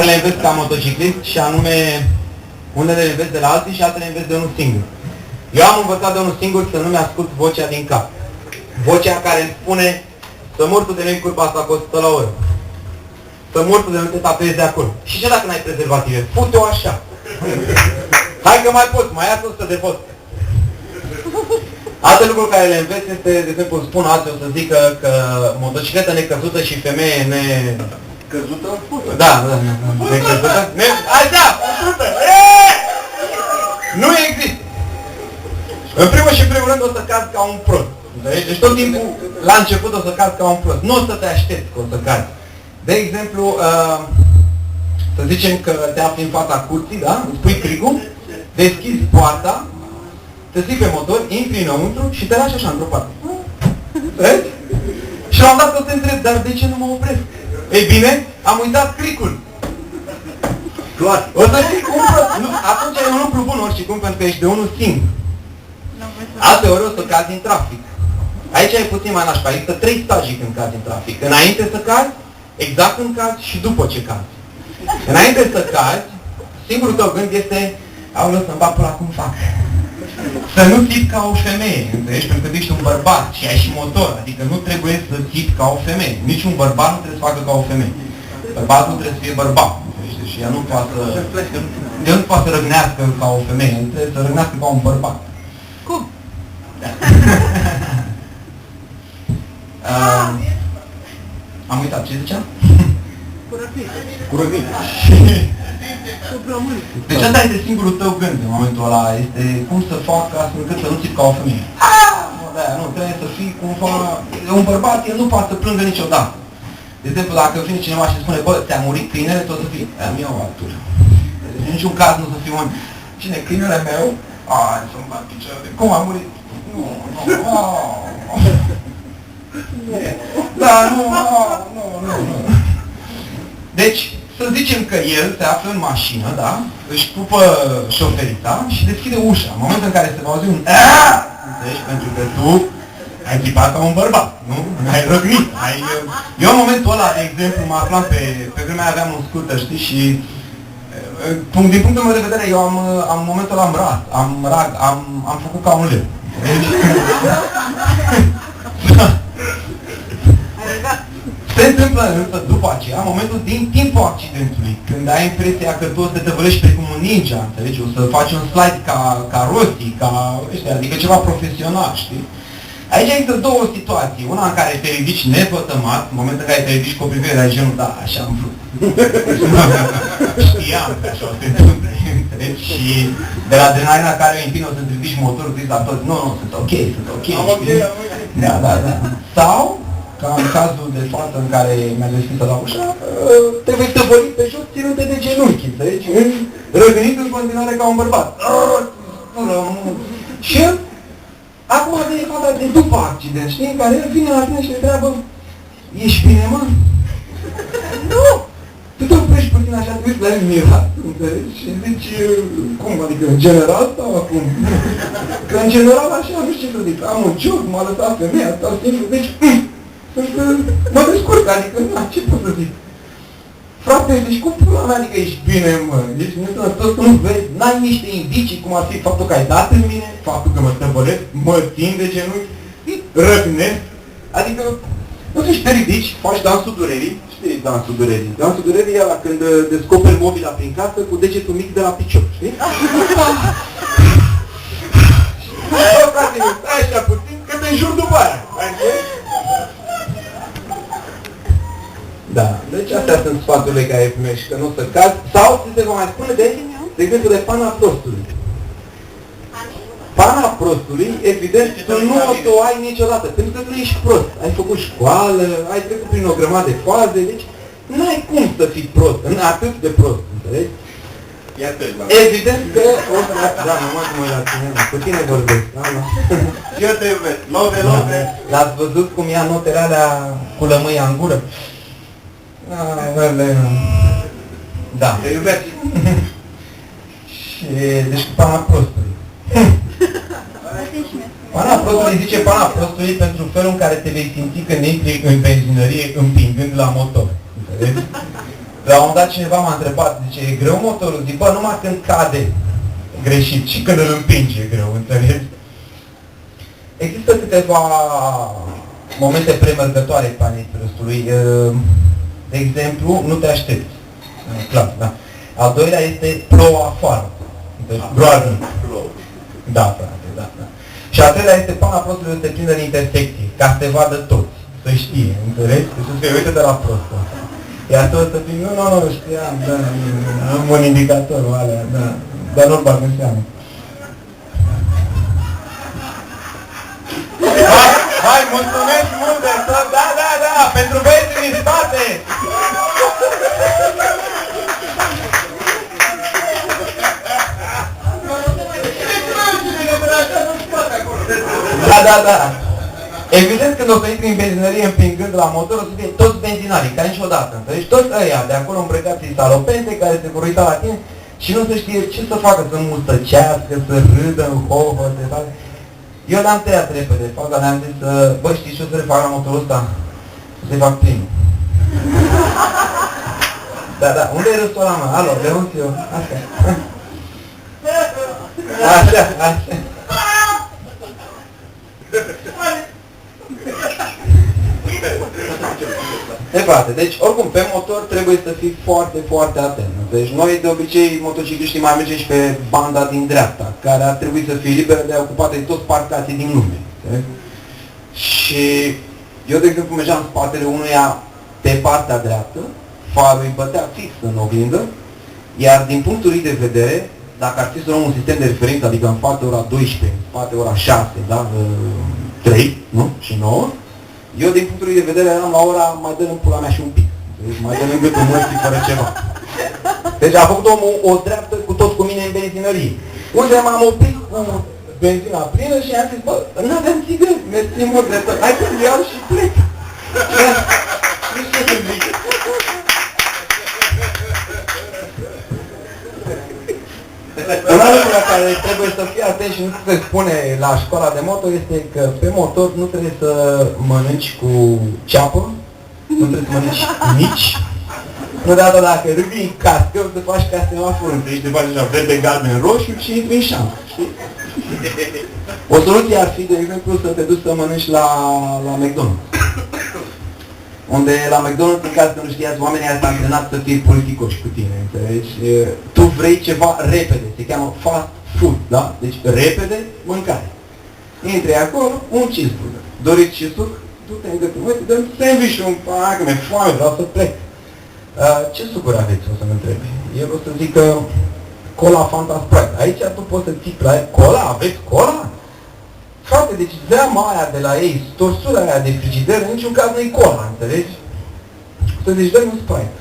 Unele înveți ca motociclist și anume unele înveți de la alții și altele înveți de unul singur. Eu am învățat de unul singur să nu-mi ascult vocea din cap. Vocea care îmi spune să mor tu de nu-i curba asta cu 100 la oră. Să mor tu de nu te tapezi de acolo. Și ce dacă n-ai prezervative? Fute-o așa. Hai că mai poți, mai ia 100 de fost. Alte lucruri care le înveți este, de exemplu, spun alții, o să zic că motocicletă necăzută și femeie Căzută? Da, necăzută. Așa! Nu există! În primul și în primul rând o să cazi ca un prost. Deci tot timpul, la început o să cazi ca un prost. Nu o să te aștepți că o să cazi. De exemplu, să zicem că te afli în fața curții, da? Îți pui crigul, deschizi poarta, te ții pe motor, intri înăuntru și te lași așa într-o parte. Vezi? Și la un dat o să te întreb, dar de ce nu mă opresc? Ei bine, am uitat cricul. O să zic cum prost. Atunci e un lucru bun oricum, pentru că ești de unul singur. Alteori o să cazi în trafic. Aici e puțin mai nașpa. Există 3 stagii când cazi în trafic. Înainte să cazi, exact când cazi și după ce cazi. Înainte să cazi, singurul tău gând este aoleu să-mi bag până cum fac. Să nu țipi ca o femeie, înțelegi? Pentru că ești un bărbat și ai și motor. Adică nu trebuie să țipi ca o femeie. Niciun bărbat nu trebuie să facă ca o femeie. Bărbatul trebuie să fie bărbat. Și ea nu poate să... El nu poate să răgnească ca o femeie. El trebuie să răgnească ca un bărbat. Cum? Am uitat ce ziceam? Curăvit. Deci ăsta este singurul tău gând în momentul ăla. Este cum să fac astfel încât să nu țipi ca o femeie. Nu, trebuie să fii cumva... Un bărbat, el nu poate să plângă niciodată. De exemplu, dacă vine cineva și spune, bă, ți-a murit câinele, tot să fii, am eu altul. Deci în niciun caz nu să fii un... Cine, câinele meu? Să-mi bat picioare. Cum a murit? Nu. Da, nu. Deci, să zicem că el se află în mașină, da? Își pupă șoferița și deschide ușa. În momentul în care se va auzi un deci, pentru că tu ai țipat ca un bărbat, nu? Ai răgnit. Eu în momentul ăla, de exemplu, mă aflam pe vremea aveam un scooter, știi? Și din punctul meu de vedere, eu am momentul ăla am făcut ca un leu. Se întâmplă însă după aceea, în momentul din timpul accidentului, când ai impresia că tu o să te tăvălești precum un ninja, înțelegi? O să faci un slide ca Rossi, adică ceva profesional, știi? Aici există două situații. Una în care te ridici nevătămat, în momentul în care te ridici cu o privire de genul, da, așa am vrut. Știam că așa o să se întâmple, înțelegi? Și de la adrenalina care o împine o să-ți ridici motorul, zici la toți, nu, sunt ok, știi? Da. Sau, ca în cazul de față în care mi-a deschisă la ușa, trebuie să vălit pe jos ținute de genunchi, înțelegi? Răgânind în continuare ca un bărbat. Și acum vine fata de după accident, știi? Care el vine la tine și te întreabă, ești bine, mă? Nu! Tu te oprești puțin așa, te uiți la el mirat, înțelegi? Și zici, cum, adică în general sau acum? Că în general așa, nu știu ce să zic, am un job, m-a lăsat femeia, stau simplu, deci, mă descurc, adică, ce pot să zic? Frate, deci cum pula mea, adică ești bine, mă? Deci nesănătos, nu vezi, n-ai niște indicii, cum ar fi faptul că ai dat în mine, faptul că mă stăpălesc, mă țin de genunchi, răgnesc, adică, nu știu, te ridici, faci dansul durerii, știi dansul durerii? Dansul durerii e ăla când descoperi mobila prin casă cu degetul mic de la picior, știi? Bă, frate, stai așa puțin, că te înjur după aia, Da, deci astea sunt sfaturile care primești, că nu o să cazi, sau ți se va mai spune de exemplu de pana prostului. Pana prostului, evident, tu nu o să o ai niciodată, pentru că tu ești prost. Ai făcut școală, ai trecut prin o grămadă de faze, deci n-ai cum să fii prost, atât de prost, înțelegi? Evident că o să... Da, mă uit la tine, cu tine vorbesc, da? Eu te iubesc, love. L-ați văzut cum ia notele alea cu lămâia în gură? Da. Te iubesc. Și deci cu pana prostului. Pana prostului zice pana prostului pentru felul în care te vei simți când intri în benzinărie împingând la motor. Înțelegi? La un moment dat cineva m-a întrebat, zice, e greu motorul? Zic, bă, numai când cade greșit și când îl împinge e greu, înțelegi? Există câteva momente premergătoare pe anexului. De exemplu, nu te aștepți. Clar, da. Al doilea este plouă afară. Deci, groaznic. Da, frate, da. Și al treilea este pana prostului să te prindă în intersecție, ca să te vadă toți, să știe, înțelegi? Deci să fie, uite de la prostul. Iar toți să fii, nu, știam, da, am un indicator, alea, da, dar nu-l bag în seamă. Hai, mulțumesc mult de tot, da, pentru băieții din spate! Da. Evident, când o să intri în benzinărie împingând la motor, o să fie toți benzinarii, ca niciodată, înțelegi? Toți ăia de acolo îmbrăcați salopente care se vor uita la tine și nu se știe ce să facă, să mustăcească, să râdă în hohă, se facă. Eu l-am tăiat repede, le-am zis, bă, știi ce o să le fac la motorul ăsta? O să-i fac primul. Da, unde e râsul ăla, mă? Alo, renunț eu. Așa. Frate, deci oricum pe motor trebuie să fii foarte, foarte atent. Deci noi de obicei motocicliștii mai mergem și pe banda din dreapta, care ar trebui să fie liberă de a ocupate toți parcații din lume. Și eu de exemplu mergeam în spatele unuia pe partea dreaptă, farul îi bătea fix în oglindă, iar din punctul lui de vedere, dacă ar fi să luăm un sistem de referință, adică în față ora 12, în spate ora 6, da? 3, nu? Și 9, eu din punctul lui de vedere eram la ora mai dă în pula mea și un pic. Deci mai dă în gâtul mărții fără ceva. Deci a făcut omul o dreaptă cu toți cu mine în benzinărie. Unde m-am oprit cu benzina plină și am zis, bă, n-aveam țigări, mersi mult de tot, hai să-mi iau și plec. Nu știu ce zic. Un alt lucru la care trebuie să fii atent și nu se spune la școala de moto este că pe motor nu trebuie să mănânci cu ceapă, nu trebuie să mănânci nici. Nu dată dacă râbi în cască, o să faci ca semafor, deci te faci așa verde, galben, roșu și intri în șanță, știi? O soluție ar fi, de exemplu, să te duci să mănânci la McDonald's. Unde la McDonald's, în caz că nu știați, oamenii s-au antrenat să fie politicoși cu tine, înțelegi? Tu vrei ceva repede, se cheamă fast food, da? Deci repede, mâncare. Intri acolo, un cheeseburger. Doriți și suc? Du-te în gâtul, măi, dăm sandwich-ul în pac, mi-e foame, vreau să plec. Ce sucuri aveți, o să-mi întrebi? Eu o să zic că cola, Fanta, Sprite. Aici tu poți să ții la cola, aveți cola? Frate, deci zeama aia de la ei, torsura aia de frigider, în niciun caz nu-i cola, înțelegi? Să zici, dă-mi un Sprite.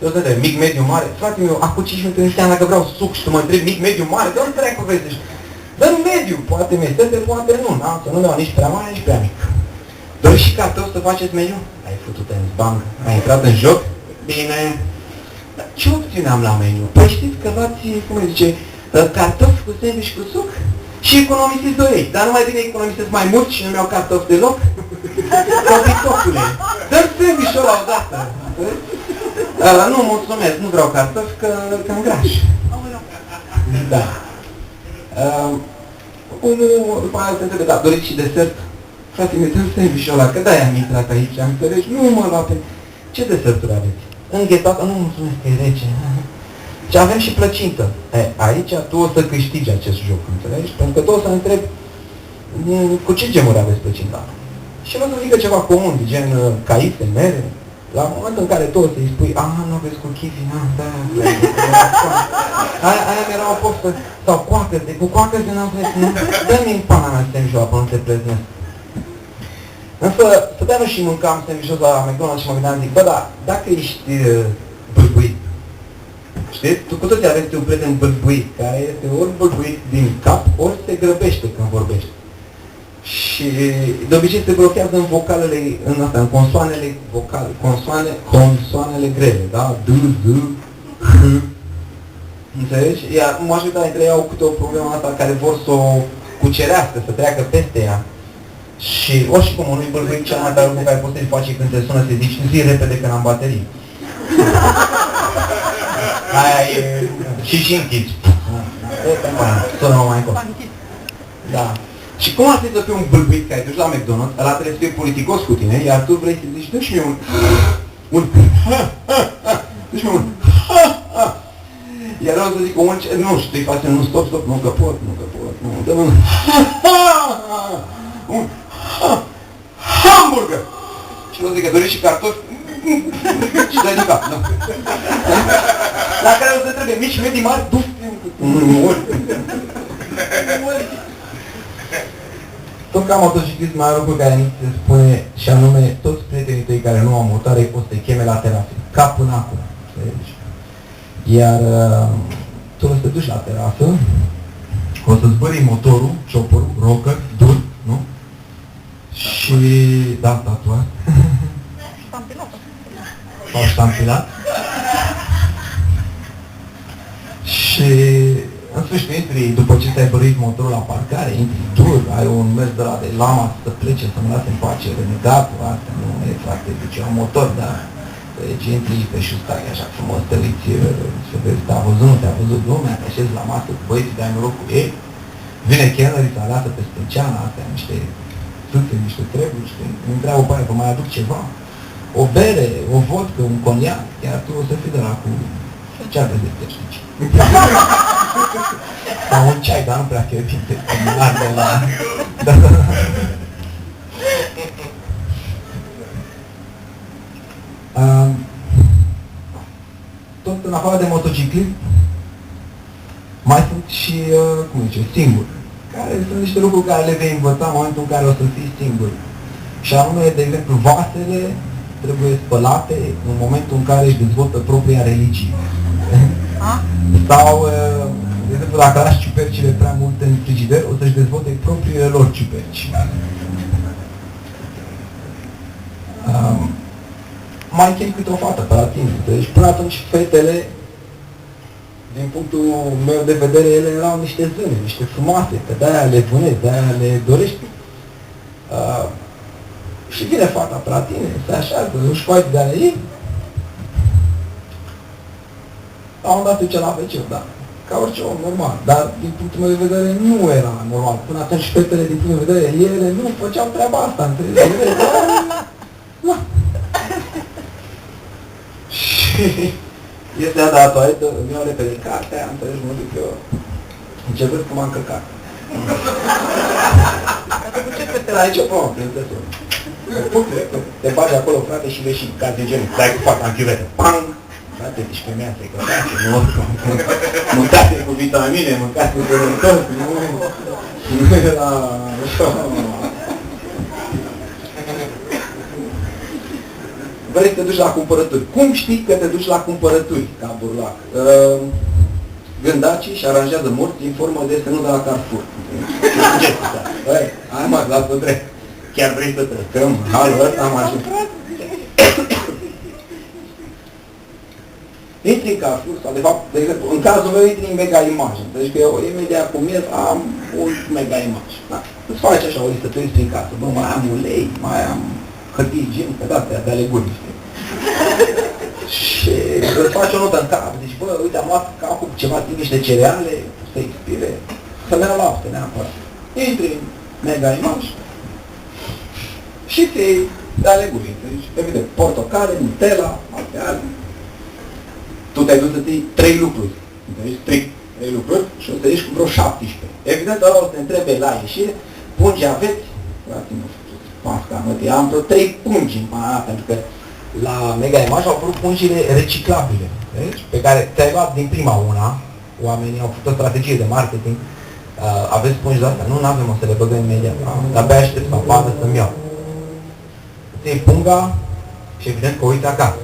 Eu să mic, mediu, mare. Frate meu, acum 5 minute nu știam dacă vreau suc și tu mă întrebi mic, mediu, mare. De unde treacă vrei să zici? Dă-mi mediu, poate mesete, poate nu. Da? Să nu dau nici prea mare, nici prea mic. Doriți și cartofi să faceți meniu? Ai făcut-o în banc, ai intrat în joc? Bine. Dar ce opțiune am la meniu? Păi știți că luați, cum îi zice, cartofi cu sandwich cu suc? Și economisiți 2 lei, dar nu mai bine economisesc mai mult și nu-mi iau cartofi deloc? Profitocule, dă-mi sandwich-ul ăla odată. Nu, mulțumesc, nu vreau cartofi, că-mi graș. Da. După aia se întrebe, da, doriți și desert? Frate, mi-e dă-mi sandwich-ul ăla, că de-aia am intrat aici, am înțelegi? Nu mă lua pe... Ce deserturi aveți? Înghețată? Nu, mulțumesc, că e rece. Și avem și plăcintă. Aici tu o să câștigi acest joc, înțelegi? Pentru că tu o să întrebi cu ce gemuri aveți plăcinta. Și nu o să zică ceva comun, gen caise, mere. La momentul în care tu o să-i spui, nu aveți cu kiwi, da. Aia mi-era o poftă. Sau coacăze, cu coacăze n-am zis, nu? Dă-mi în pana mea sandwich-ul ăla până te pleznesc. Însă, stăteam și mâncam sandwich-ul la McDonald's și mă gândeam, zic, bă, da, dacă ești bârbuit, știți? Tu cu toții aveți un prieten bârbuit, care este ori bârbuit din cap, ori se grăbește când vorbește. Și de obicei se blochează în vocalele, în consoanele vocale, consoanele grele, da? D, Z, H. Înțelegi? Iar majoritatea dintre ei au câte o problemă asta care vor să o cucerească, să treacă peste ea. Și orice cum unui bârbuit cel mai tare lucru care poți să-i faci când te sună să zici zi repede că n-am baterii. Aia e... și închizi. Sună mai încolo. Da. Și cum ar fi să fii un bâlbuit care duci la McDonald's, ăla trebuie să fie politicos cu tine, iar tu vrei să zici, dă și mie un dă și mie un iar eu să zic, nu știu, îi face un stop, nu că pot, nu, dă un hamburger. Și eu zic că dorești și cartofi și dai din cap, nu. La care o să trebuie mici, medii, mari, tot ca motociclist mai are lucru care mi se spune și anume toți prietenii tăi care nu au motoare poți să-i cheme la terasă, ca până acum. Iar tu o să te duci la terasă, o să zbări motorul, chopperul, rocker, dur, nu? Și da, tatuat. Sau ștampilat. Și în sfârșit intri, după ce ți-ai băruit motorul la parcare, intri dur, ai un mers de la de lama să plece, să mă lase în pace, renegatul, asta nu e foarte, deci e un motor, dar deci intri pe șustai așa frumos, te uiți, să vezi, te-a văzut, nu te-a văzut lumea, te așezi la masă cu băieții, dai noroc cu ei, vine chelnerii să aleasă pe stânceana, astea, niște fructe, niște treburi, îmi întreabă pe aia că mai aduc ceva, o bere, o vodcă, un coniac, iar tu o să fii de la cu ce ar de știi. Sau un ceai, dar nu prea fierbinte, de la... Tot în afară de motociclist, mai sunt și, cum zice, singuri, care sunt niște lucruri care le vei învăța în momentul în care o să fii singur. Și anume, de exemplu, vasele trebuie spălate în momentul în care își dezvoltă propria religie. Sau, de exemplu, dacă lași ciupercile prea mult în frigider, o să-și dezvolte propriile lor ciuperci. Mai chem câte o fată pe la tine. Deci, până atunci, fetele, din punctul meu de vedere, ele erau niște zâne, niște frumoase, că de-aia le vânezi, de-aia le dorești. Și vine fata pe la tine, se așează, își faci de-ale ei. La un dat duce la WC, da, ca orice om normal, dar din punctul meu de vedere nu era normal. Până atunci fetele, din punctul meu de vedere, ele nu făceau treaba asta între ele. Da. Și este a dat toaletă, îmi iau repede cartea, am înțeles, mă duc eu, începând cum am căcat. Aici o problemă, prințesul. Te bagi acolo, frate, și vezi și cazi de genul, dai cu fata în chiuvetă, pang! Frate, deci femeia se călărește, nu? Mâncate cu vitamine, mâncate cu sănătos, nu era așa. Vrei să te duci la cumpărături. Cum știi că te duci la cumpărături, ca burlac? Gândacii și aranjează morți în formă de semnul de la Carrefour. Hai mă, lasă drept. Chiar vrei să trecăm halul ăsta, am ajuns. Intri în Carrefour, sau de fapt, de exemplu, în cazul meu intri în Mega Image. Deci că eu imediat cum ies am un Mega Image. Da. Îți faci așa o listă, tu intri în casă. Bă, mai am ulei, mai am hârtii igienică, de-astea, de aleguri, știi? Și îți faci o notă în cap. Deci, bă, uite, am luat capul cu ceva timp niște cereale, să expire, să merg la lapte neapărat. Intri în Mega Image și te de aleguri. Deci, evident, portocale, Nutella, alte ale. Tu te-ai dus să ții 3 lucruri. Deci, 3 lucruri și o să ieși cu vreo 17. Evident, ăla o să te întrebe la ieșire, pungi aveți? Frați-mă, pasca, mă, am vreo 3 pungi în pana, pentru că la Mega Image au apărut pungile reciclabile, deci, pe care ți-ai luat din prima una, oamenii au făcut o strategie de marketing, aveți pungi de astea? Nu, n-avem, o să le băgăm imediat, de-abia aștept să apară să-mi iau. Ții punga și evident că uite acasă.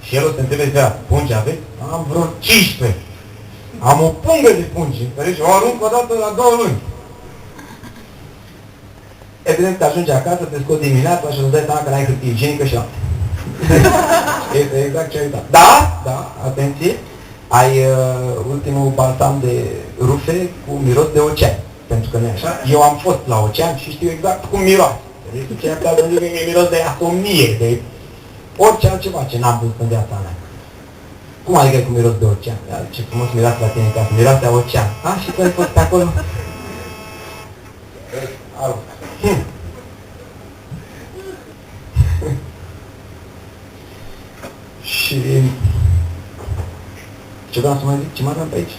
Și el o să întrebe de aia, pungi aveți? Am vreo 15. Am o pungă de pungi, deci o arunc o dată la 2 luni. Evident că ajungi acasă, te scoți dimineața și îți dai seama că n-ai hârtie igienică și lapte. Este exact ce ai uitat. Da, da, atenție, ai ultimul balsam de rufe cu miros de ocean. Pentru că nu e așa, eu am fost la ocean și știu exact cum miroase. Deci tu ce acasă nu e miros de asomnie, de orice altceva ce n-am văzut în viața mea. Cum adică cu miros de ocean? Ce frumos miroase la tine în casă, miroase a ocean. A, și tu ai fost pe acolo? Și... ce vreau să mai zic? Ce mai aveam pe aici?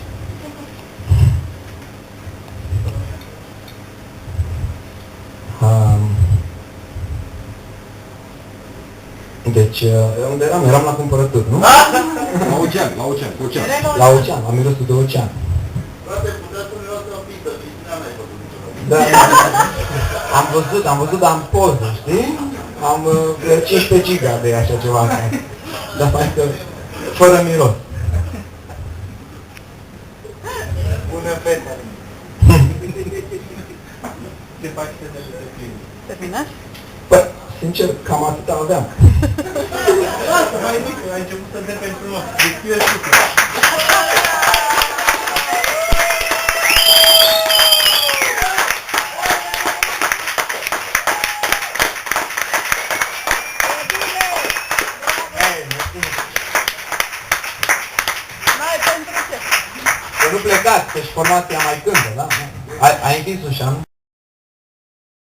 Deci, unde eram? Eram la cumpărături, nu? La ocean, la ocean, cu ocean. La ocean, la mirosul de ocean. Frate, putea să miroase o pită și n-am mai făcut niciodată. Da, am văzut, dar am poză, știi? Am 15 giga de așa ceva acasă. Dar faci că fără miros. Bună fete! Ce faci să te plimbi? Terminat? Păi, sincer, cam atâta aveam. Lasă, mai mic, ai început să te pentru mă. Deschide sucul. N-ai pentru ce? Să nu plecați, deci formația mai cântă, da? Ai închis ușa, nu?